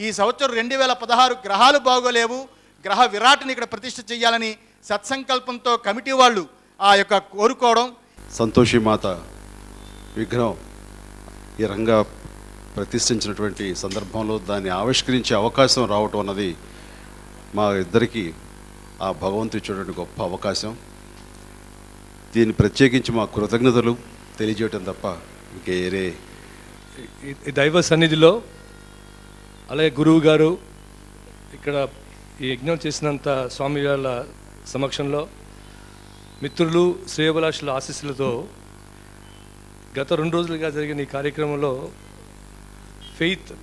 ఈ సంవత్సరం 2016 గ్రహాలు బాగోలేవు, గ్రహ విరాట్ని ఇక్కడ ప్రతిష్ఠ చేయాలని సత్సంకల్పంతో కమిటీ వాళ్ళు ఆ యొక్క కోరుకోవడం. సంతోషి మాత విగ్రహం ఈ రంగా ప్రతిష్ఠించినటువంటి సందర్భంలో దాన్ని ఆవిష్కరించే అవకాశం రావటం అన్నది మా ఇద్దరికీ ఆ భగవంతుడు ఇచ్చేటువంటి గొప్ప అవకాశం. దీన్ని ప్రత్యేకించి మా కృతజ్ఞతలు తెలియజేయటం తప్ప ఇంకేరే. దైవ సన్నిధిలో అలాగే గురువు గారు ఇక్కడ ఈ యజ్ఞం చేసినంత స్వామి వాళ్ళ సమక్షంలో మిత్రులు శ్రేయోభిలాషుల ఆశీస్సులతో గత 2 రోజులుగా జరిగిన ఈ కార్యక్రమంలో ఫెయిత్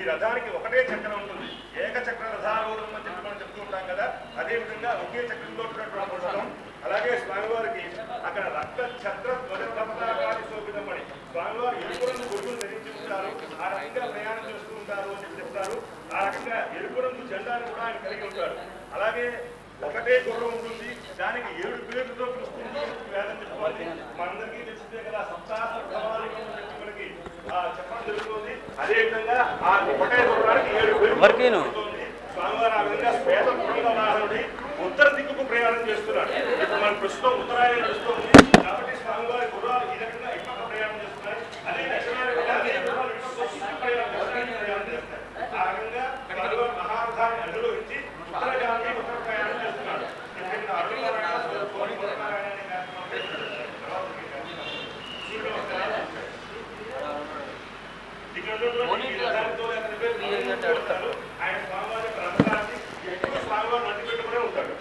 ఈ రథానికి ఒకటే చక్రం ఉంటుంది, ఏకచక్ర రథారూఢం అని చెప్పి మనం చెప్తూ ఉంటాం కదా. అదేవిధంగా ఒకే చక్రంలో ఉన్నటువంటి పుష్పం. అలాగే స్వామివారికి అక్కడ రక్త ఛత్ర ధ్వజ పతాకాది శోభితమని స్వామివారు ఎరుపు రంగు గొడుగులు ధరించి ఉంటారు. ఆ రకంగా ప్రయాణం చేస్తూ ఉంటారు అని చెప్పి చెప్తారు. ఆ రకంగా ఎరుపు రంగు జెండాను కూడా ఆయన కలిగి ఉంటాడు. అలాగే ఒకటే గుర్రం ఉంటుంది, దానికి 7 పేర్లతో పిలుస్తుంది వేదం చెప్పుకోవాలి. మనందరికీ తెలిసిందే కదా, సప్తాహ ప్రభావికం అని చెప్పి మనకి చెప్పడం జరుగుతుంది. అదేవిధంగా ఆ ఒకటే గుర్రానికి 7 పేర్లు స్వామివారు ఆ విధంగా శ్వేత వాహనుడి ఉత్తర దిక్కుకు ప్రయాణం చేస్తున్నాడు. ఇప్పుడు మన ప్రస్తుతం ఉత్తరాయణ నడుస్తుంది కాబట్టి స్వామివారి గుర్రాలు ఈ రకంగా ఇప్పక ప్రయాణం చేస్తున్నాయి. అదే దక్షిణాయన గుర్రాలు ప్రయాణం చేస్తాయి. ఆ రకంగా స్వామివారి మహారథాన్ని అనుభవించి ఉత్తరగామి ఉత్తర ప్రయాణం చేస్తున్నాడు. ఆయన స్వామివారి రథాన్ని ఎక్కువ స్వామివారిని అడ్డు పెట్టుకునే ఉంటాడు.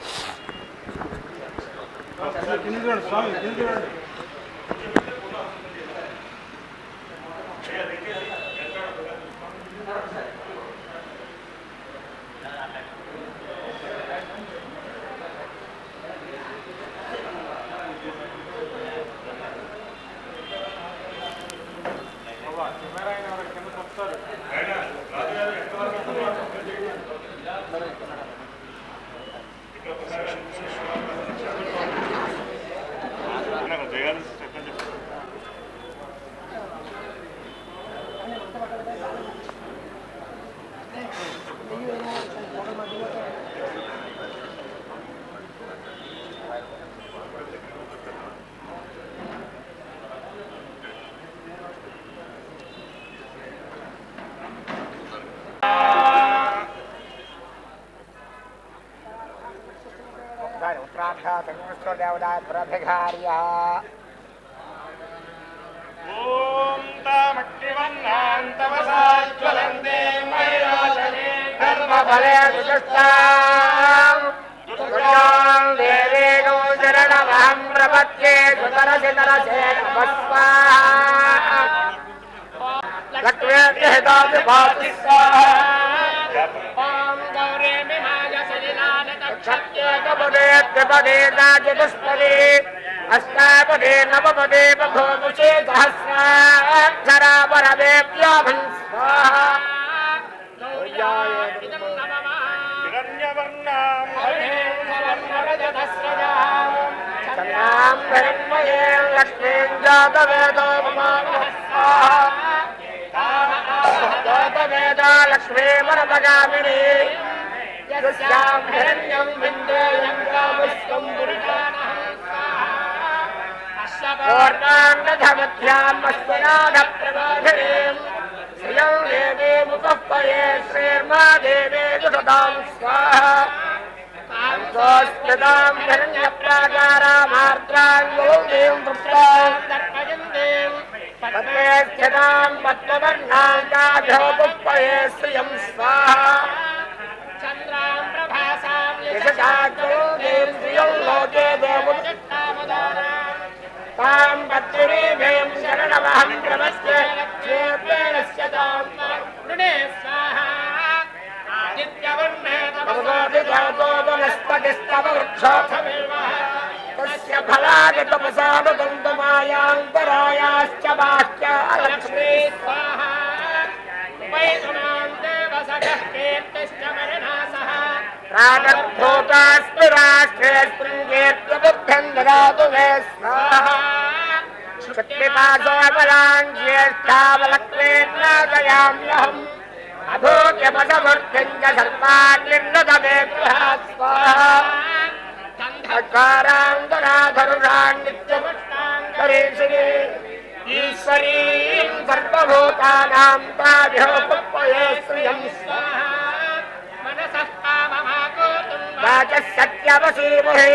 ఓం తామగ్నివన్నాంతవసాజ్వలంతే మైరాజనే ధర్మఫలే సుష్టాం దుర్గాం దేవేగో శరణమహం ప్రపద్యే సుతరసి తరసే నమస్వాహా లక్ష్మీర్హితాది భాతి స్వాహా ఓం గౌరీ విమాయ సలిలానత క్షత్యేకపదే త్రిపదే చతుష్పదే అష్టాపదే నవపదే బభూముషే సహస్రాక్షరా పరదేవ్యాభం స్వాహా గౌర్యాయేదం నమః హిరణ్యవర్ణాం హరిణేం సువర్ణరజతస్రజాం చంద్రాం హిరణ్మయే లక్ష్మీం జాతవేదో మమానః స్వాహా జాతవేద లక్ష్మీ వరదగామినీ యస్యాం హిరణ్యం విందేయం కామస్వం పురుషానః పూర్ణాంగధమధ్యాం అశ్వనాథప్రబోధినీం శ్రియం దేవీ ముపఃపయే శ్రీర్మా దేవీ దుషతాం స్వాహా కాంతోస్మితాం హిరణ్యప్రాకారామార్ద్రాం గౌరీం పుత్రాం దర్పయంతీం పద్మే స్థితాం పద్మవర్ణాం చాభ్యోపుఃపయే శ్రియం స్వాహా చంద్రాం ప్రభాసాం యశసాగ్రౌండీం శ్రియం లోకే దేవముదిష్టాముదారాం తాం పత్రిరీమేం శరణమహం ప్రపద్యే క్షేత్రేణస్య తాం వృణే స్వాహా ఆదిత్యవర్ణే తపసోభిజాతో వనస్పతిస్తవ వృక్షోథమిల్వః తస్య ఫలాని తపసానుగంధమాయాంతరాయాశ్చ బాహ్యా లక్ష్మీ స్వాహా ఉపైతునాం దేవసఖః కీర్తిశ్చ మరణాసః ప్రాగర్భూతాస్మి రాష్ట్రే స్పృంగేత్య బుద్ధిం దదాతు మే స్వాహా శక్తిపాశోబలాన్ జ్యేష్ఠావలక్ష్మీర్నాశయామ్యహం అభూత్యపదమూర్తిం చ సర్వాన్నిర్నతమే గృహాత్ స్వాహా ధర్వారాంగనాధరుణాన్ నిత్యపుష్టాంగరీషిణీ ఈశ్వరీం సర్వభూతానాం తాభ్యోపుఃపయే శ్రియం స్వాహా మనసః కామమాగోతుం వాచః సత్యవసీమహే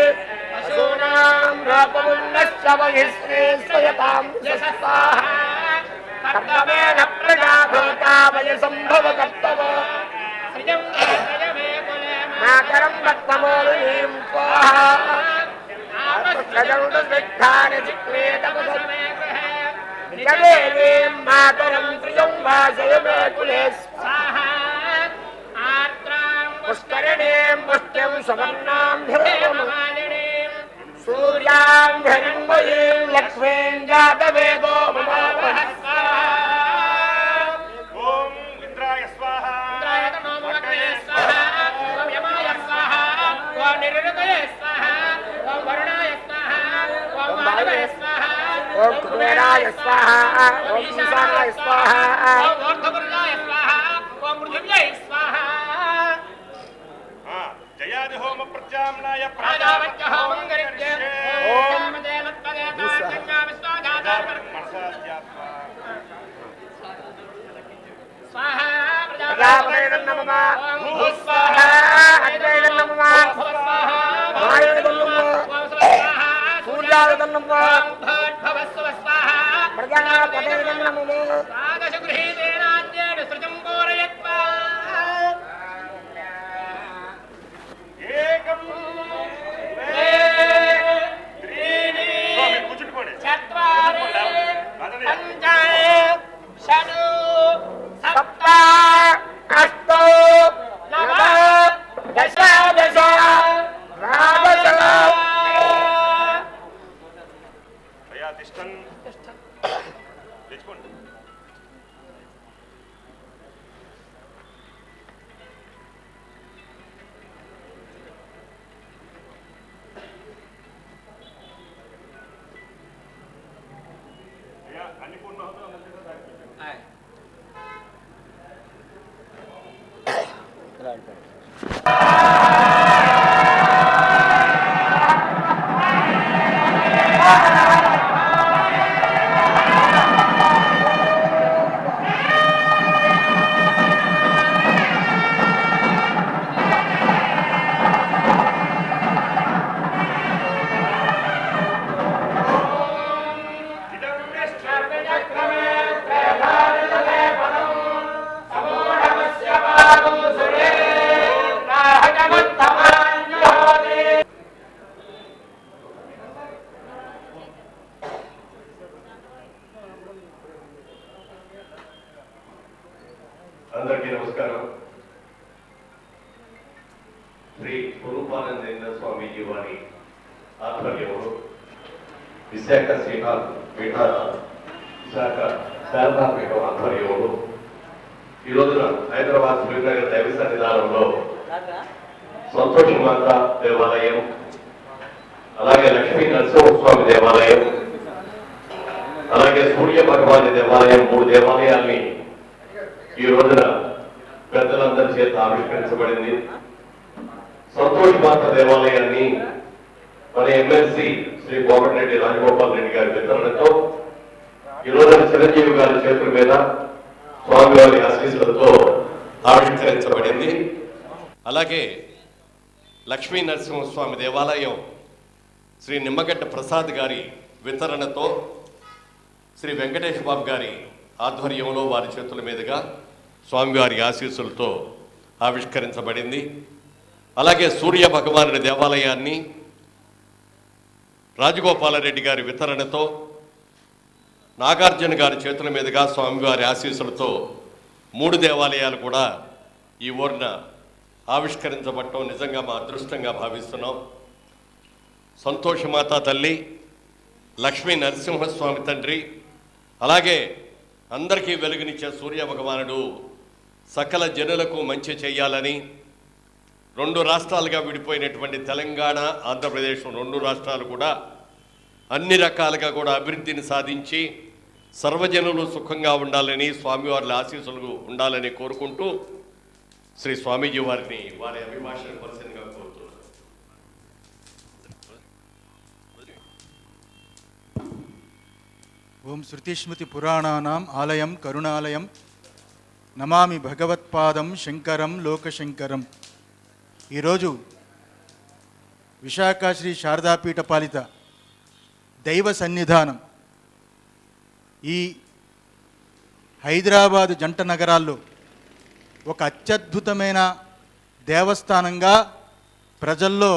పశూనాం రూపమున్నశ్చ వహిశ్రీ స్వయతాం స్వాహా కర్తమేన ప్రజాభూతా వయసంభవ కర్తవ శ్రియం దేవయమే కులే మాతరం భక్తమోలినీం స్వాహా ఆపశ్చజంతు సిద్ధాని చిక్లేతపసమే గృహే నిజదేవీం మాతరం శ్రియం వాసయ మే కులే స్వాహా सूर्याङ्घ्रिण्मयीं लक्ष्मीं जातवेदो ఓం ఇంద్రాయ స్వాహ ఓం కుబేరాయ స్వాహ ఓం ఈశానాయ స్వాహ జయాది హోమ ప్రత్యామ్నాయ ప్రజాపతిం నమః స్వాహ అగ్నేయం నమః వాయువేదం నమః సూర్యావేదం నమః ప్రజాపతిం నమః ఏకం కూర్చుంటుకోండి సప్త అష్టో నవ దశ దశ అయ్యా తిష్టన్ తెచ్చుకోండి అయ్యా అన్ని పూర్ణ అందరికీ నమస్కారం. శ్రీ స్వరూపానందేంద్ర స్వామీజీ వారి ఆధ్వర్యంలో విశాఖ శ్రీనాథ్ పీఠాల విశాఖ శారదాపీఠం ఆధ్వర్యంలో ఈ రోజున హైదరాబాద్ శ్రీనగర్ దైవ సన్నిధానంలో సంతోషమాత దేవాలయం, అలాగే లక్ష్మీ నరసింహస్వామి దేవాలయం, అలాగే సూర్య భగవాని దేవాలయం, 3 దేవాలయాల్ని ఈ రోజున పెద్దలందరి చేత ఆవిష్కరించబడింది. సంతోష్ మాత దేవాలయాన్ని మన ఎమ్మెల్సీ శ్రీ కోమటిరెడ్డి రాజగోపాల్ రెడ్డి గారి వితరణతో ఈ రోజున చిరంజీవి గారి చేతుల మీద స్వామివారి ఆశీస్సులతో ఆవిష్కరించబడింది. అలాగే లక్ష్మీ నరసింహస్వామి దేవాలయం శ్రీ నిమ్మగడ్డ ప్రసాద్ గారి వితరణతో శ్రీ వెంకటేష్ బాబు గారి ఆధ్వర్యంలో వారి చేతుల మీదుగా స్వామివారి ఆశీస్సులతో ఆవిష్కరించబడింది. అలాగే సూర్య భగవానుడి దేవాలయాన్ని రాజగోపాలరెడ్డి గారి వితరణతో నాగార్జున గారి చేతుల మీదుగా స్వామివారి ఆశీస్సులతో 3 దేవాలయాలు కూడా ఈ ఊరిన ఆవిష్కరించబడటం నిజంగా మా అదృష్టంగా భావిస్తున్నాం. సంతోషమాత తల్లి, లక్ష్మీ నరసింహస్వామి తండ్రి, అలాగే అందరికీ వెలుగునిచ్చే సూర్య భగవానుడు సకల జనులకు మంచి చేయాలని 2 రాష్ట్రాలుగా విడిపోయినటువంటి తెలంగాణ, ఆంధ్రప్రదేశ్ 2 రాష్ట్రాలు కూడా అన్ని రకాలుగా కూడా అభివృద్ధిని సాధించి సర్వజనులు సుఖంగా ఉండాలని, స్వామివారి ఆశీస్సులు ఉండాలని కోరుకుంటూ శ్రీ స్వామీజీ వారిని వారి అభిభాషణ పరిశీలనగా కోరుతున్నారు. ఓం శృతిస్మృతి పురాణానాం ఆలయం కరుణాలయం నమామి భగవత్పాదం శంకరం లోకశంకరం. ఈరోజు విశాఖ శ్రీ శారదాపీఠ పాలిత దైవ సన్నిధానం ఈ హైదరాబాదు జంట నగరాల్లో ఒక అత్యద్భుతమైన దేవస్థానంగా ప్రజల్లో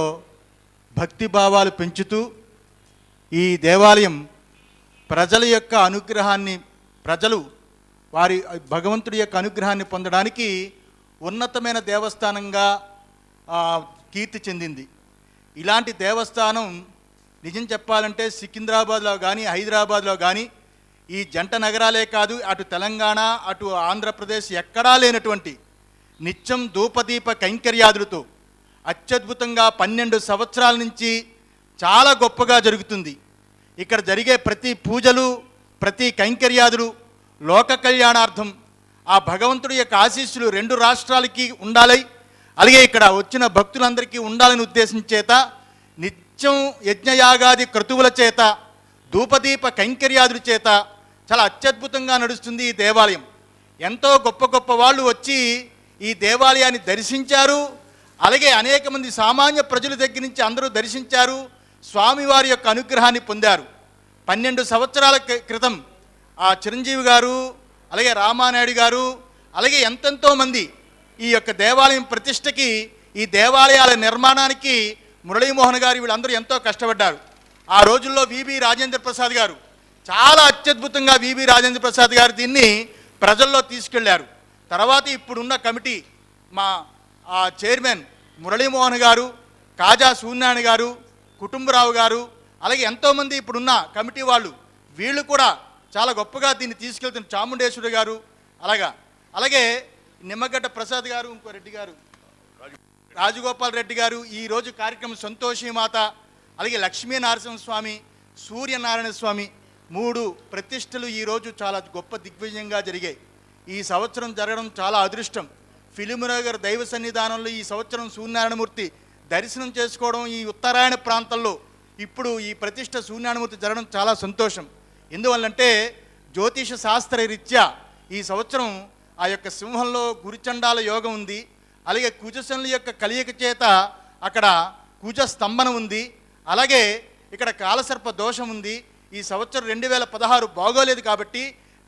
భక్తిభావాలు పెంచుతూ ఈ దేవాలయం ప్రజల యొక్క అనుగ్రహాన్ని, ప్రజలు వారి భగవంతుడి యొక్క అనుగ్రహాన్ని పొందడానికి ఉన్నతమైన దేవస్థానంగా కీర్తి చెందింది. ఇలాంటి దేవస్థానం నిజం చెప్పాలంటే సికింద్రాబాద్లో కానీ హైదరాబాద్లో కానీ ఈ జంట నగరాలే కాదు, అటు తెలంగాణ అటు ఆంధ్రప్రదేశ్ ఎక్కడా లేనటువంటి నిత్యం ధూపదీప కైంకర్యాదులతో అత్యద్భుతంగా 12 సంవత్సరాల నుంచి చాలా గొప్పగా జరుగుతుంది. ఇక్కడ జరిగే ప్రతి పూజలు ప్రతి కైంకర్యాదులు లోక కళ్యాణార్థం ఆ భగవంతుడి యొక్క ఆశీస్సులు 2 రాష్ట్రాలకి ఉండాలి, అలాగే ఇక్కడ వచ్చిన భక్తులందరికీ ఉండాలని ఉద్దేశం చేత నిత్యం యజ్ఞయాగాది క్రతువుల చేత ధూపదీప కైంకర్యాదుల చేత చాలా అత్యద్భుతంగా నడుస్తుంది ఈ దేవాలయం. ఎంతో గొప్ప గొప్ప వాళ్ళు వచ్చి ఈ దేవాలయాన్ని దర్శించారు, అలాగే అనేక మంది సామాన్య ప్రజల దగ్గర నుంచి అందరూ దర్శించారు, స్వామివారి యొక్క అనుగ్రహాన్ని పొందారు. 12 సంవత్సరాల క్రితం ఆ చిరంజీవి గారు, అలాగే రామానాయుడు గారు, అలాగే ఎంతెంతో మంది ఈ యొక్క దేవాలయం ప్రతిష్టకి ఈ దేవాలయాల నిర్మాణానికి మురళీమోహన్ గారు వీళ్ళందరూ ఎంతో కష్టపడ్డారు. ఆ రోజుల్లో విబి రాజేంద్ర ప్రసాద్ గారు చాలా అత్యద్భుతంగా విబి రాజేంద్ర ప్రసాద్ గారు దీన్ని ప్రజల్లో తీసుకెళ్లారు. తర్వాత ఇప్పుడున్న కమిటీ మా చైర్మన్ మురళీమోహన్ గారు, కాజా సూర్యనారాయణ గారు, కుటుంబరావు గారు, అలాగే ఎంతోమంది ఇప్పుడున్న కమిటీ వాళ్ళు వీళ్ళు కూడా చాలా గొప్పగా దీన్ని తీసుకెళ్తున్న చాముండేశ్వరి గారు, అలాగే నిమ్మగడ్డ ప్రసాద్ గారు, ఇంకో రెడ్డి గారు, రాజగోపాల్ రెడ్డి గారు. ఈరోజు కార్యక్రమం సంతోషిమాత, అలాగే లక్ష్మీ నరసింహస్వామి, సూర్యనారాయణ స్వామి 3 ప్రతిష్టలు ఈరోజు చాలా గొప్ప దిగ్విజయంగా జరిగాయి. ఈ సంవత్సరం జరగడం చాలా అదృష్టం. ఫిలిమునగర్ దైవ సన్నిధానంలో ఈ సంవత్సరం సూర్యనారాయణమూర్తి దర్శనం చేసుకోవడం, ఈ ఉత్తరాయణ ప్రాంతంలో ఇప్పుడు ఈ ప్రతిష్ట సూర్యనారాయణమూర్తి జరగడం చాలా సంతోషం. ఎందువల్లంటే జ్యోతిష శాస్త్ర రీత్యా ఈ సంవత్సరం ఆ యొక్క సింహంలో గురుచండాల యోగం ఉంది, అలాగే కుజశనుల యొక్క కలియక చేత అక్కడ కుజ స్తంభన ఉంది, అలాగే ఇక్కడ కాలసర్ప దోషం ఉంది. ఈ సంవత్సరం 2016 బాగోలేదు కాబట్టి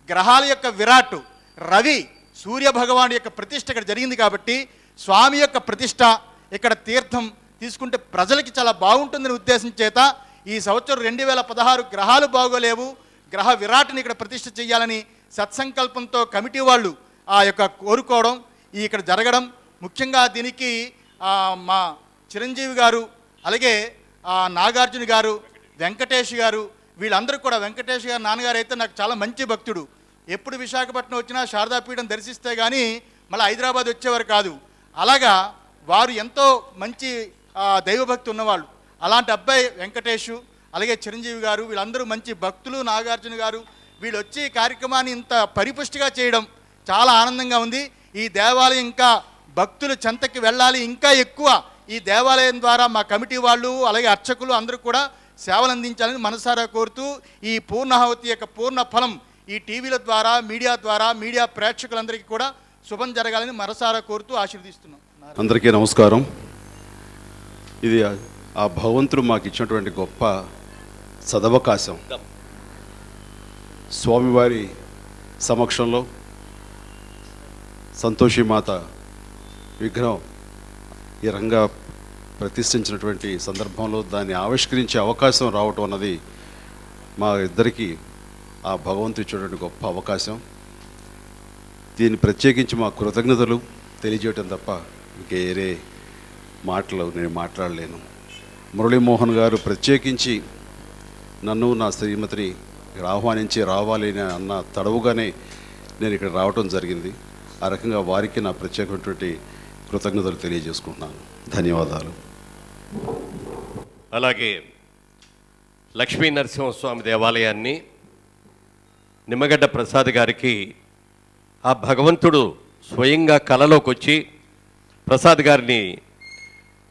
గ్రహాల యొక్క విరాట్ రవి సూర్య భగవాను యొక్క ప్రతిష్ట ఇక్కడ జరిగింది కాబట్టి స్వామి యొక్క ప్రతిష్ట ఇక్కడ తీర్థం తీసుకుంటే ప్రజలకి చాలా బాగుంటుందని ఉద్దేశం చేత ఈ సంవత్సరం 2016 గ్రహాలు బాగోలేవు, గ్రహ విరాట్ని ఇక్కడ ప్రతిష్ట చేయాలని సత్సంకల్పంతో కమిటీ వాళ్ళు ఆ యొక్క కోరుకోవడం ఇక్కడ జరగడం. ముఖ్యంగా దీనికి మా చిరంజీవి గారు, అలాగే నాగార్జున గారు, వెంకటేష్ గారు, వీళ్ళందరూ కూడా, వెంకటేష్ గారు నాన్నగారు అయితే నాకు చాలా మంచి భక్తుడు. ఎప్పుడు విశాఖపట్నం వచ్చినా శారదాపీఠం దర్శిస్తే కానీ మళ్ళీ హైదరాబాద్ వచ్చేవారు కాదు. అలాగా వారు ఎంతో మంచి దైవభక్తి ఉన్నవాళ్ళు. అలాంటి అబ్బాయి వెంకటేష్, అలాగే చిరంజీవి గారు వీళ్ళందరూ మంచి భక్తులు. నాగార్జున గారు వీళ్ళు వచ్చి కార్యక్రమాన్ని ఇంత పరిపుష్టిగా చేయడం చాలా ఆనందంగా ఉంది. ఈ దేవాలయం ఇంకా భక్తులు చెంతకి వెళ్ళాలి, ఇంకా ఎక్కువ ఈ దేవాలయం ద్వారా మా కమిటీ వాళ్ళు అలాగే అర్చకులు అందరూ కూడా సేవలు అందించాలని మనసారా కోరుతూ ఈ పూర్ణాహుతి యొక్క పూర్ణ ఫలం ఈ టీవీల ద్వారా మీడియా ప్రేక్షకులందరికీ కూడా శుభం జరగాలని మనసారా కోరుతూ ఆశీర్వదిస్తున్నాం. అందరికీ నమస్కారం. ఇది ఆ భగవంతుడు మాకు ఇచ్చినటువంటి గొప్ప సదవకాశం. స్వామివారి సమక్షంలో సంతోషిమాత విగ్రహం ఈ రంగా ప్రతిష్ఠించినటువంటి సందర్భంలో దాన్ని ఆవిష్కరించే అవకాశం రావటం అన్నది మా ఇద్దరికీ ఆ భగవంతుడు ఇచ్చినటువంటి గొప్ప అవకాశం. దీన్ని ప్రత్యేకించి మా కృతజ్ఞతలు తెలియజేయటం తప్ప ఇంకేరే మాటలు నేను మాట్లాడలేను. మురళీమోహన్ గారు ప్రత్యేకించి నన్ను నా శ్రీమతిని ఇక్కడ ఆహ్వానించి రావాలి అన్న తడవుగానే నేను ఇక్కడ రావటం జరిగింది. ఆ రకంగా వారికి నా ప్రత్యేకమైనటువంటి కృతజ్ఞతలు తెలియజేసుకుంటున్నాను. ధన్యవాదాలు. అలాగే లక్ష్మీ నరసింహస్వామి దేవాలయాన్ని నిమ్మగడ్డ ప్రసాద్ గారికి ఆ భగవంతుడు స్వయంగా కలలోకి వచ్చి ప్రసాద్ గారిని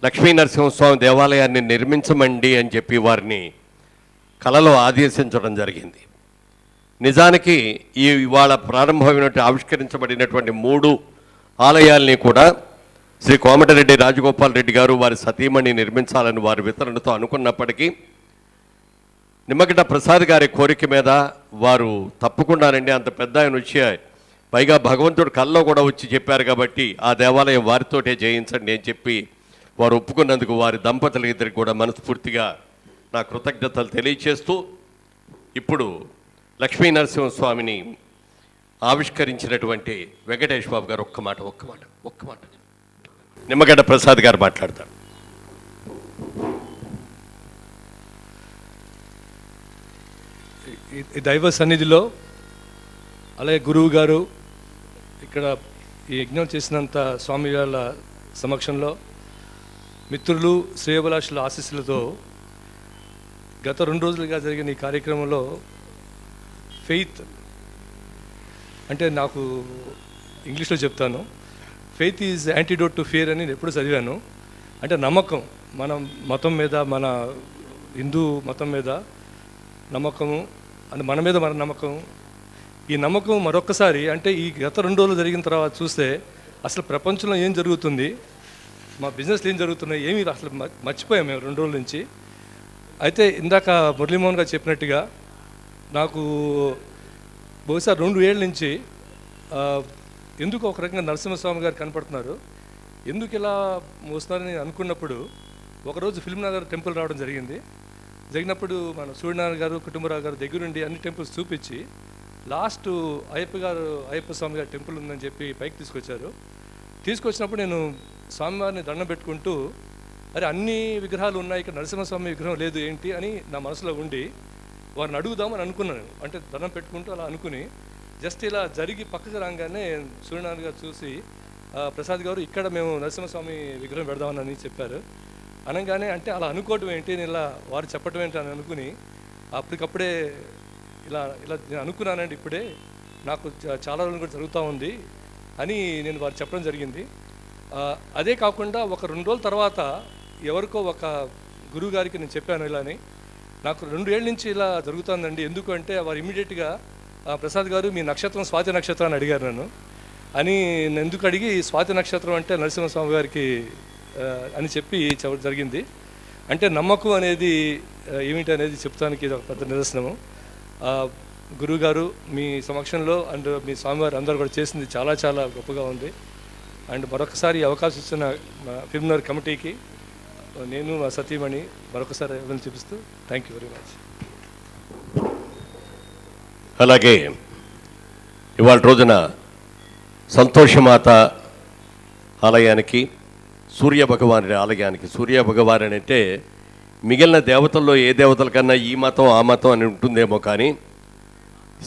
లక్ష్మీ నరసింహస్వామి దేవాలయాన్ని నిర్మించమండి అని చెప్పి వారిని కలలో ఆదేశించడం జరిగింది. నిజానికి ఇవాళ ప్రారంభమైనటువంటి ఆవిష్కరించబడినటువంటి 3 ఆలయాల్ని కూడా శ్రీ కోమటిరెడ్డి రాజగోపాల్ రెడ్డి గారు వారి సతీమణి నిర్మించాలని వారి వితరణతో అనుకున్నప్పటికీ నిమ్మగడ్డ ప్రసాద్ గారి కోరిక మీద వారు తప్పకుండానండి అంత పెద్ద ఆయన వచ్చి పైగా భగవంతుడు కల్లో కూడా వచ్చి చెప్పారు కాబట్టి ఆ దేవాలయం వారితోటే చేయించండి అని చెప్పి వారు ఒప్పుకున్నందుకు వారి దంపతుల ఇద్దరికి కూడా మనస్ఫూర్తిగా నా కృతజ్ఞతలు తెలియచేస్తూ ఇప్పుడు లక్ష్మీ నరసింహస్వామిని ఆవిష్కరించినటువంటి వెంకటేష్ బాబు గారు ఒక్క మాట నిమ్మగడ్డ ప్రసాద్ గారు మాట్లాడతారు. ఈ దైవ సన్నిధిలో అలాగే గురువు గారు ఇక్కడ ఈ యజ్ఞం చేసినంత స్వామి వాళ్ళ సమక్షంలో మిత్రులు శ్రేయోభిలాషుల ఆశీస్సులతో గత 2 రోజులుగా జరిగిన ఈ కార్యక్రమంలో ఫెయిత్ అంటే నాకు ఇంగ్లీష్లో చెప్తాను, faith is antidote to fear అని నేను ఎప్పుడు చదివాను. అంటే నమ్మకం, మన మతం మీద, మన హిందూ మతం మీద నమ్మకము, అంటే మన మీద మన నమ్మకం. ఈ నమ్మకం మరొక్కసారి అంటే ఈ గత 2 రోజులు జరిగిన తర్వాత చూస్తే అసలు ప్రపంచంలో ఏం జరుగుతుంది, మా బిజినెస్లో ఏం జరుగుతున్నాయి, ఏమీ అసలు మర్చిపోయాం మేము 2 రోజుల నుంచి. అయితే ఇందాక మురళీమోహన్ గారు చెప్పినట్టుగా నాకు బహుశా 2 ఏళ్ళ నుంచి ఎందుకు ఒక రకంగా నరసింహస్వామి గారు కనపడుతున్నారు, ఎందుకు ఇలా వస్తున్నారని అనుకున్నప్పుడు ఒకరోజు ఫిల్మ్ నగర్ టెంపుల్ రావడం జరిగినప్పుడు మన సూర్యనారాయణ గారు, కుటుంబరావు గారు దగ్గరుండి అన్ని టెంపుల్స్ చూపించి లాస్ట్ అయ్యప్ప స్వామి గారి టెంపుల్ ఉందని చెప్పి పైకి తీసుకొచ్చినప్పుడు నేను స్వామివారిని దండం పెట్టుకుంటూ, అరే అన్ని విగ్రహాలు ఉన్నాయి, ఇక్కడ నరసింహస్వామి విగ్రహం లేదు ఏంటి అని నా మనసులో ఉండి వారిని అడుగుదామని అనుకున్నాను. అంటే దండం పెట్టుకుంటూ అలా అనుకుని జస్ట్ ఇలా జరిగి పక్కకు రాగానే సూర్యనారాయణ గారు చూసి, ప్రసాద్ గారు ఇక్కడ మేము నరసింహస్వామి విగ్రహం పెడదామని చెప్పారు. అనగానే అంటే అలా అనుకోవటం ఏంటి, నేను ఇలా వారు చెప్పటం ఏంటి అని అనుకుని అప్పటికప్పుడే ఇలా నేను అనుకున్నానండి, ఇప్పుడే నాకు చాలా రోజులు కూడా జరుగుతూ ఉంది అని నేను వారు చెప్పడం జరిగింది. అదే కాకుండా ఒక 2 రోజుల తర్వాత ఎవరికో ఒక గురువు గారికి నేను చెప్పాను ఇలాని, నాకు 2 ఏళ్ళ నుంచి ఇలా జరుగుతుందండి, ఎందుకు అంటే వారు ఇమీడియట్గా ప్రసాద్ గారు మీ నక్షత్రం స్వాతి నక్షత్రం అని అడిగారు నన్ను. అని ఎందుకు అడిగి స్వాతి నక్షత్రం అంటే నరసింహస్వామి గారికి అని చెప్పి చెప్పడం జరిగింది. అంటే నమ్మకం అనేది ఏమిటి అనేది చెప్తానికి ఇది ఒక పెద్ద నిదర్శనము. గురువుగారు మీ సమక్షంలో అండ్ మీ స్వామివారు అందరూ కూడా చేసింది చాలా చాలా గొప్పగా ఉంది. అండ్ మరొకసారి అవకాశం ఇచ్చిన ఫిల్మ్ నగర్ కమిటీకి నేను మా సతీమణి మరొకసారి ఎవరిని చూపిస్తూ థ్యాంక్ యూ వెరీ మచ్. అలాగే ఇవాళ రోజున సంతోషమాత ఆలయానికి, సూర్య భగవానుడి ఆలయానికి, సూర్య భగవానుడు అంటే మిగిలిన దేవతల్లో ఏ దేవతల కన్నా ఈ మతం ఆ మతం అని ఉంటుందేమో, కానీ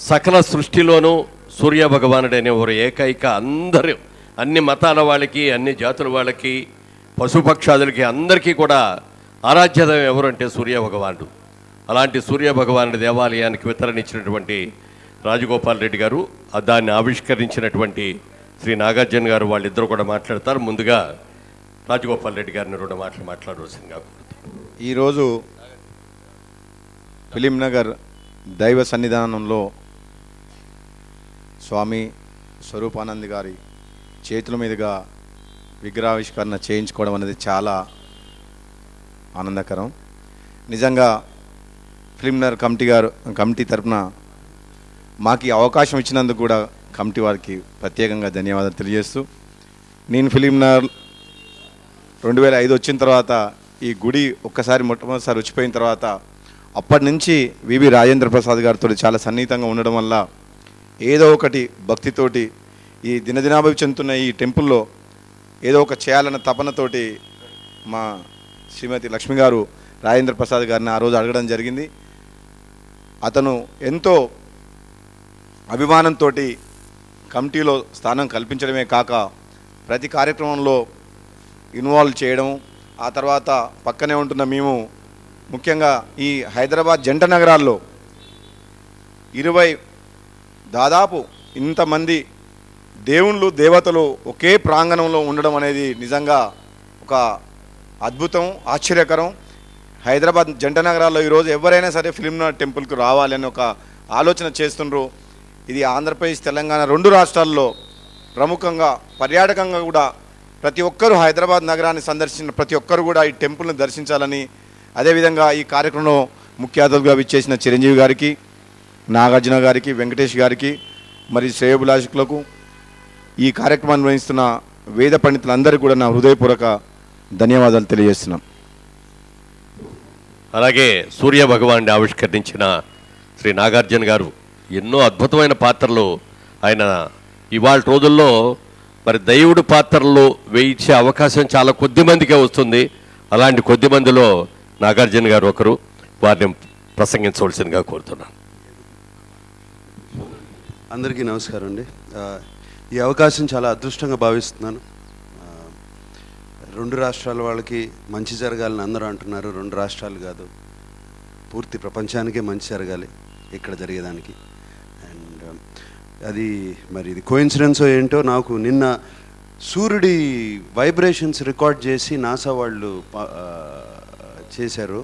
సకల సృష్టిలోనూ సూర్య భగవానుడు అనే ఒక ఏకైక అందరూ అన్ని మతాల వాళ్ళకి, అన్ని జాతుల వాళ్ళకి, పశుపక్షాదులకి అందరికీ కూడా ఆరాధ్యత ఎవరంటే సూర్య భగవానుడు. అలాంటి సూర్య భగవానుడి దేవాలయానికి వితరణ ఇచ్చినటువంటి రాజగోపాల్ రెడ్డి గారు, దాన్ని ఆవిష్కరించినటువంటి శ్రీ నాగార్జున గారు, వాళ్ళిద్దరూ కూడా మాట్లాడతారు. ముందుగా రాజగోపాల్ రెడ్డి గారిని 2 మాటలు మాట్లాడవలసిందిగా. ఈరోజు ఫిలిం నగర్ దైవ సన్నిధానంలో స్వామి స్వరూపానంద్ గారి చేతుల మీదుగా విగ్రహావిష్కరణ చేయించుకోవడం అనేది చాలా ఆనందకరం. నిజంగా ఫిలిం నగర్ కమిటీ తరఫున మాకు ఈ అవకాశం ఇచ్చినందుకు కూడా కమిటీ వారికి ప్రత్యేకంగా ధన్యవాదాలు తెలియజేస్తూ, నేను ఫిలిం నగర్ 2005 వచ్చిన తర్వాత ఈ గుడి మొట్టమొదటిసారి వచ్చిపోయిన తర్వాత అప్పటి నుంచి వివి రాజేంద్ర ప్రసాద్ గారితో చాలా సన్నిహితంగా ఉండడం వల్ల ఏదో ఒకటి భక్తితోటి ఈ దినదినాభివృద్ధి చెందుతున్న ఈ టెంపుల్లో ఏదో ఒక చేయాలన్న తపనతోటి మా శ్రీమతి లక్ష్మి గారు రాజేంద్ర ప్రసాద్ గారిని ఆ రోజు అడగడం జరిగింది. అతను ఎంతో అభిమానంతో కమిటీలో స్థానం కల్పించడమే కాక ప్రతి కార్యక్రమంలో ఇన్వాల్వ్ చేయడం, ఆ తర్వాత పక్కనే ఉంటున్న మేము ముఖ్యంగా ఈ హైదరాబాద్ జంట నగరాల్లో దాదాపు ఇంతమంది దేవుళ్ళు దేవతలు ఒకే ప్రాంగణంలో ఉండడం అనేది నిజంగా ఒక అద్భుతం, ఆశ్చర్యకరం. హైదరాబాద్ జంట నగరాల్లో ఈరోజు ఎవరైనా సరే ఫిలిం నగర్ టెంపుల్కి రావాలని ఒక ఆలోచన చేస్తుండ్రు. ఇది ఆంధ్రప్రదేశ్, తెలంగాణ 2 రాష్ట్రాల్లో ప్రముఖంగా పర్యాటకంగా కూడా ప్రతి ఒక్కరూ హైదరాబాద్ నగరాన్ని సందర్శించిన ప్రతి ఒక్కరు కూడా ఈ టెంపుల్ని దర్శించాలని, అదేవిధంగా ఈ కార్యక్రమంలో ముఖ్య అతిథులుగా విచ్చేసిన చిరంజీవి గారికి, నాగార్జున గారికి, వెంకటేష్ గారికి, మరి శ్రేయోభిలాషకులకు, ఈ కార్యక్రమాన్ని నిర్వహిస్తున్న వేద పండితులందరికీ కూడా నా హృదయపూర్వక ధన్యవాదాలు తెలియజేస్తున్నాం. అలాగే సూర్య భగవాన్ని ఆవిష్కరించిన శ్రీ నాగార్జున గారు ఎన్నో అద్భుతమైన పాత్రలు ఆయన ఇవాళ రోజుల్లో మరి దైవుడు పాత్రలు వేయించే అవకాశం చాలా కొద్ది మందికే వస్తుంది. అలాంటి కొద్ది మందిలో నాగార్జున గారు ఒకరు. వారిని ప్రసంగించవలసిందిగా కోరుతున్నాను. అందరికీ నమస్కారం అండి. ఈ అవకాశం చాలా అదృష్టంగా భావిస్తున్నాను. రెండు రాష్ట్రాల వాళ్ళకి మంచి జరగాలని అందరూ అంటున్నారు. రెండు రాష్ట్రాలు కాదు, పూర్తి ప్రపంచానికే మంచి జరగాలి ఇక్కడ జరిగేదానికి. అండ్ అది మరి ఇది కోఇన్సిడెన్సో ఏంటో, నాకు నిన్న సూర్యుడి వైబ్రేషన్స్ రికార్డ్ చేసి నాసా వాళ్ళు చేశారు.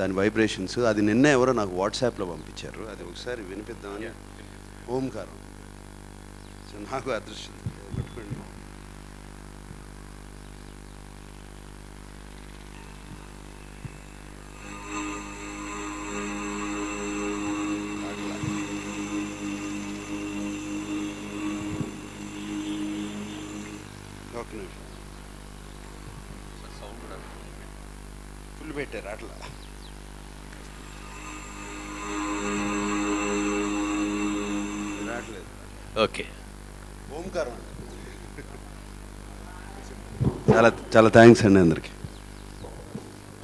దాని వైబ్రేషన్స్ అది నిన్న ఎవరో నాకు వాట్సాప్లో పంపించారు. అది ఒకసారి వినిపిద్దామని. ఓంకారం. సో నాకు అదృష్టం పెట్టుకోండి. ఒక నిమిషం ఫుల్ పెట్టారు అట్లా. ఓకే, ఓంకారం. చాలా చాలా థ్యాంక్స్ అండి అందరికీ.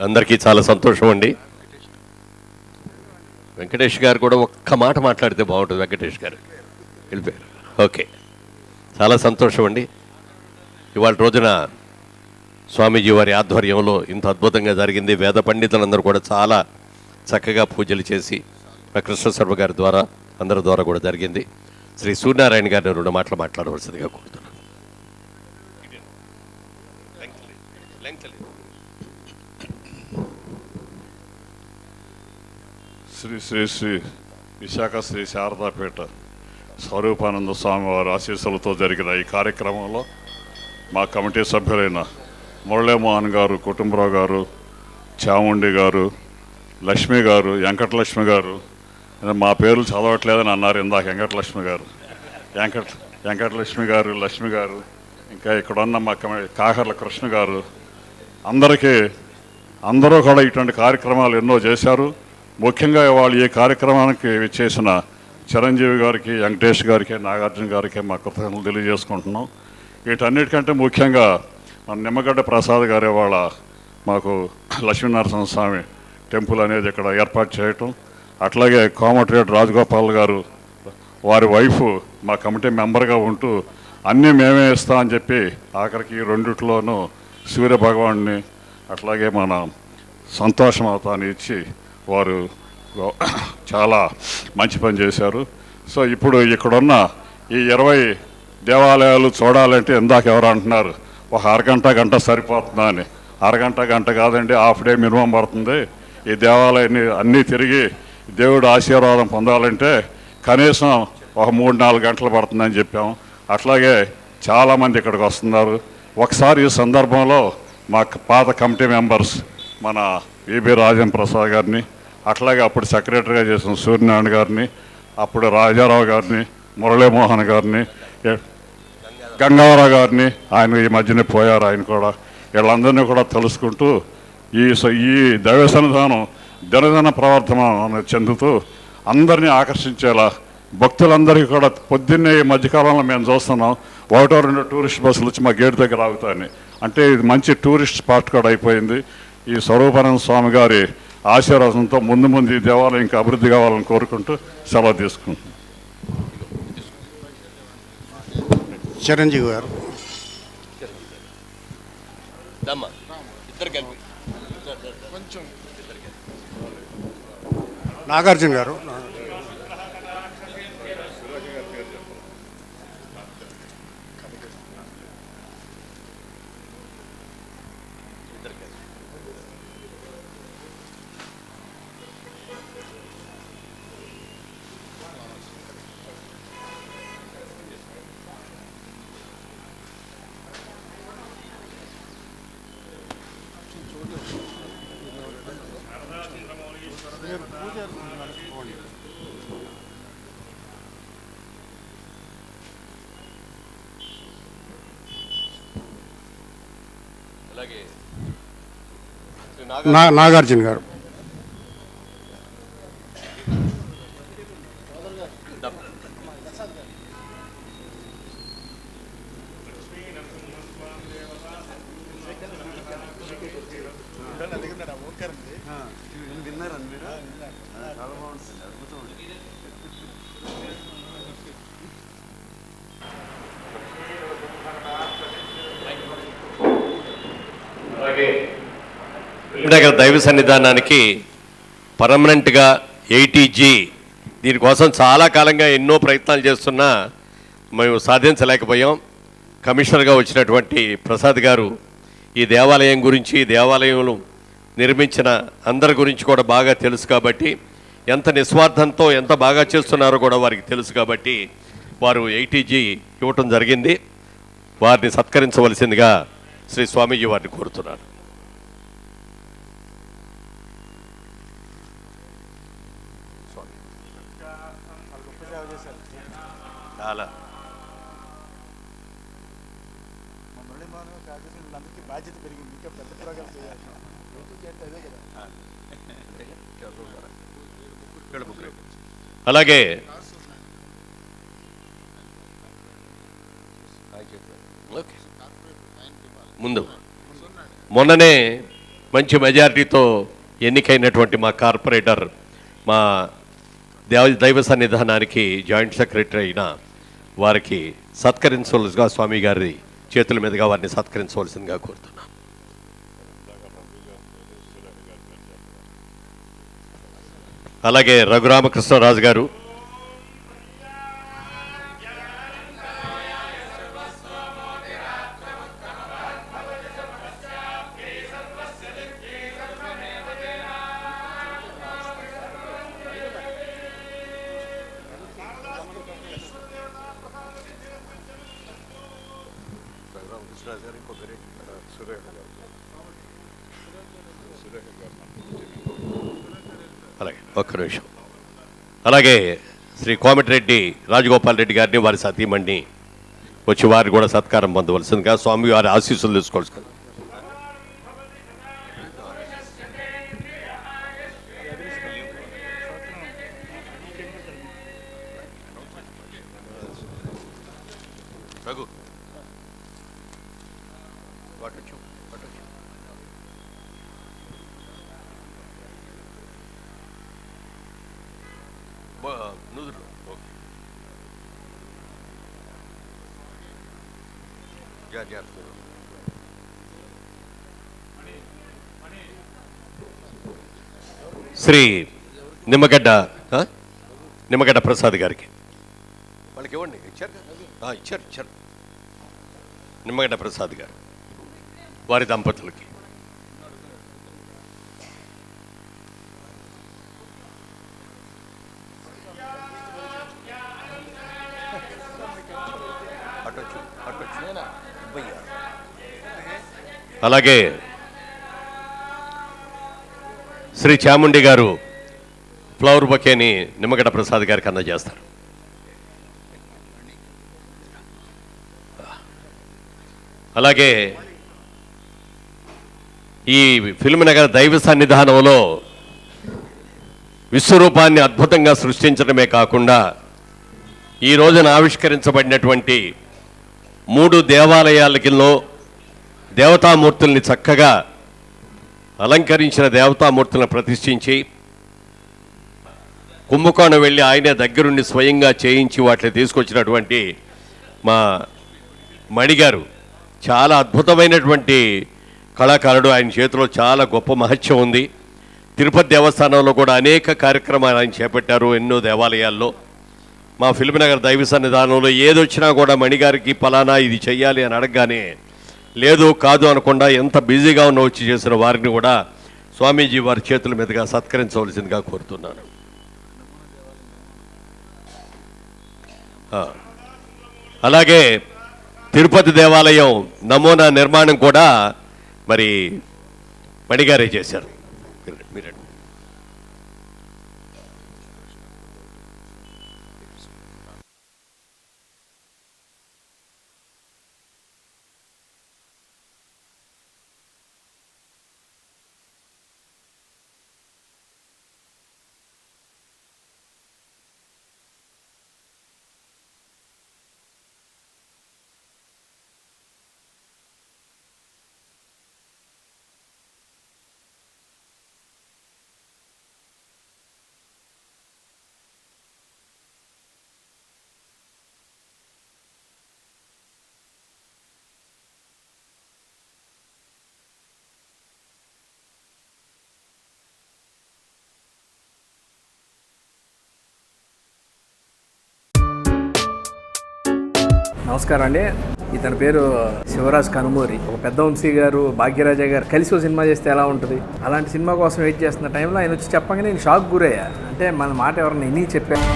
అందరికీ చాలా సంతోషం అండి. వెంకటేష్ గారు కూడా ఒక్క మాట మాట్లాడితే బాగుంటుంది. వెంకటేష్ గారు వెళ్ళిపోయారు. ఓకే, చాలా సంతోషం అండి. ఇవాళ రోజున స్వామీజీ వారి ఆధ్వర్యంలో ఇంత అద్భుతంగా జరిగింది. వేద పండితులందరూ కూడా చాలా చక్కగా పూజలు చేసి కృష్ణ శర్మ గారి ద్వారా అందరి ద్వారా కూడా జరిగింది. శ్రీ సూర్యనారాయణ గారిని 2 మాటలు మాట్లాడవలసిందిగా కోరుతున్నాను. శ్రీ శ్రీ శ్రీ విశాఖ శ్రీ శారదాపేట స్వరూపానంద స్వామి వారి ఆశీస్సులతో జరిగిన ఈ కార్యక్రమంలో మా కమిటీ సభ్యులైన మురళీమోహన్ గారు, కుటుంబరావు గారు, చాముండి గారు, లక్ష్మి గారు, వెంకటలక్ష్మి గారు, మా పేర్లు చదవట్లేదని అన్నారు ఇందాక. వెంకటలక్ష్మి గారు, వెంకటలక్ష్మి గారు, లక్ష్మి గారు, ఇంకా ఇక్కడ ఉన్న మా కాకర్ల కృష్ణ గారు, అందరూ కూడా ఇటువంటి కార్యక్రమాలు ఎన్నో చేశారు. ముఖ్యంగా వాళ్ళు ఈ కార్యక్రమానికి చేసిన చిరంజీవి గారికి, వెంకటేష్ గారికి, నాగార్జున గారికి మా కృతజ్ఞతలు తెలియజేసుకుంటున్నాం. వీటన్నిటికంటే ముఖ్యంగా మన నిమ్మగడ్డ ప్రసాద్ గారి వాళ్ళ మాకు లక్ష్మీనరసింహస్వామి టెంపుల్ అనేది ఇక్కడ ఏర్పాటు చేయటం, అట్లాగే కోమటిరెడ్డి రాజగోపాల్ గారు వారి వైఫ్ మా కమిటీ మెంబర్గా ఉంటూ అన్నీ మేమే ఇస్తాం అని చెప్పి ఆఖరికి రెండిట్లోనూ సూర్య భగవాన్ని అట్లాగే మన సంతోషమవుతాన్ని ఇచ్చి వారు చాలా మంచి పని చేశారు. సో ఇప్పుడు ఇక్కడున్న ఈ 20 దేవాలయాలు చూడాలంటే ఇందాక ఎవరు అంటున్నారు ఒక అరగంట గంట సరిపోతుందా అని. అరగంట గంట కాదండి, హాఫ్ డే మినిమం పడుతుంది. ఈ దేవాలయాన్ని అన్నీ తిరిగి దేవుడు ఆశీర్వాదం పొందాలంటే కనీసం ఒక 3-4 గంటలు పడుతుందని చెప్పాం. అట్లాగే చాలామంది ఇక్కడికి వస్తున్నారు. ఒకసారి ఈ సందర్భంలో మా పాత కమిటీ మెంబర్స్ మన విబి రాజేంద్ర ప్రసాద్ గారిని, అట్లాగే అప్పుడు సెక్రటరీగా చేసిన సూర్యనారాయణ గారిని, అప్పుడు రాజారావు గారిని, మురళీమోహన్ గారిని, గంగారావు గారిని, ఆయన ఈ మధ్యనే పోయారు ఆయన కూడా, వీళ్ళందరినీ కూడా తెలుసుకుంటూ ఈ దైవ సన్నిధానం దినదిన ప్రవర్తన చెందుతూ అందరినీ ఆకర్షించేలా భక్తులందరికీ కూడా పొద్దున్నే ఈ మధ్యకాలంలో మేము చూస్తున్నాం 1-2 టూరిస్ట్ బస్సులు వచ్చి మా గేట్ దగ్గర ఆగుతాయని. అంటే ఇది మంచి టూరిస్ట్ స్పాట్ కూడా అయిపోయింది. ఈ స్వరూపానంద స్వామి గారి ఆశీర్వాదంతో ముందు ఈ దేవాలయం ఇంకా అభివృద్ధి కావాలని కోరుకుంటూ సెలవు తీసుకుంటున్నాం. చిరంజీవి గారు, నాగార్జున గారు, నాగార్జున గారు, అలాగే దగ్గర దైవ సన్నిధానానికి పర్మనెంట్గా 80G దీనికోసం చాలా కాలంగా ఎన్నో ప్రయత్నాలు చేస్తున్నా మేము సాధించలేకపోయాం. కమిషనర్గా వచ్చినటువంటి ప్రసాద్ గారు ఈ దేవాలయం గురించి, దేవాలయంలో నిర్మించిన అందరి గురించి కూడా బాగా తెలుసు కాబట్టి, ఎంత నిస్వార్థంతో ఎంత బాగా చేస్తున్నారో కూడా వారికి తెలుసు కాబట్టి వారు 80G ఇవ్వటం జరిగింది. వారిని సత్కరించవలసిందిగా శ్రీ స్వామీజీ వారిని కోరుతున్నారు. చాలా బాధ్యత పెరిగింది, ఇంకా పెద్ద ప్రోగ్రామ్ చేయాలి. అలాగే ముందు మొన్ననే మంచి మెజారిటీతో ఎన్నికైనటువంటి మా కార్పొరేటర్, మా దైవ సన్నిధానానికి జాయింట్ సెక్రటరీ అయిన వారికి సత్కరించవలసిగా స్వామి గారి చేతుల మీదుగా వారిని సత్కరించవలసిందిగా కోరుతున్నాను. అలాగే రఘురామకృష్ణరాజు గారు, అలాగే ఒక్క నిమిషం. అలాగే శ్రీ కోమటిరెడ్డి రాజగోపాల్ రెడ్డి గారిని, వారి సతీమణిని వచ్చి వారిని కూడా సత్కారం పొందవలసిందిగా, స్వామి వారి ఆశీస్సులు తీసుకోవాల్సింది. శ్రీ నిమ్మగడ్డ ప్రసాద్ గారికి వాళ్ళకి ఇవ్వండి. ఇచ్చారు నిమ్మగడ్డ ప్రసాద్ గారు వారి దంపతులకి. అలాగే శ్రీ చాముండి గారు ఫ్లవర్ బొకేని నిమ్మగడ్డ ప్రసాద్ గారికి అందజేస్తారు. అలాగే ఈ ఫిల్మ్ నగర్ దైవ సన్నిధానంలో విశ్వరూపాన్ని అద్భుతంగా సృష్టించడమే కాకుండా ఈ రోజున ఆవిష్కరించబడినటువంటి 3 దేవాలయాలలో దేవతామూర్తుల్ని చక్కగా అలంకరించిన దేవతామూర్తులను ప్రతిష్ఠించి కుంభకోణం వెళ్ళి ఆయనే దగ్గరుండి స్వయంగా చేయించి వాటిని తీసుకొచ్చినటువంటి మా మణిగారు చాలా అద్భుతమైనటువంటి కళాకారుడు. ఆయన చేతిలో చాలా గొప్ప మహత్యం ఉంది. తిరుపతి దేవస్థానంలో కూడా అనేక కార్యక్రమాలు ఆయన చేపట్టారు ఎన్నో దేవాలయాల్లో. మా ఫిల్మ్ నగర్ దైవ సన్నిధానంలో ఏదొచ్చినా కూడా మణిగారికి పలానా ఇది చెయ్యాలి అని అడగగానే లేదు కాదు అనకుండా ఎంత బిజీగా ఉన్న వచ్చి చేసిన వారిని కూడా స్వామీజీ వారి చేతుల మీదుగా సత్కరించవలసిందిగా కోరుతున్నాను. అలాగే తిరుపతి దేవాలయం నమూనా నిర్మాణం కూడా మరి మణిగారే చేశారు. మీరు నమస్కారం అండి. ఇతని పేరు శివరాజ్ కనుమూరి. ఒక పెద్ద వంశీ గారు, భాగ్యరాజా గారు కలిసి ఒక సినిమా చేస్తే ఎలా ఉంటుంది, అలాంటి సినిమా కోసం వెయిట్ చేస్తున్న టైంలో ఆయన వచ్చి చెప్పగానే నేను షాక్ గురయ్యా. అంటే మన మాట ఎవరన్నా విని చెప్పాను.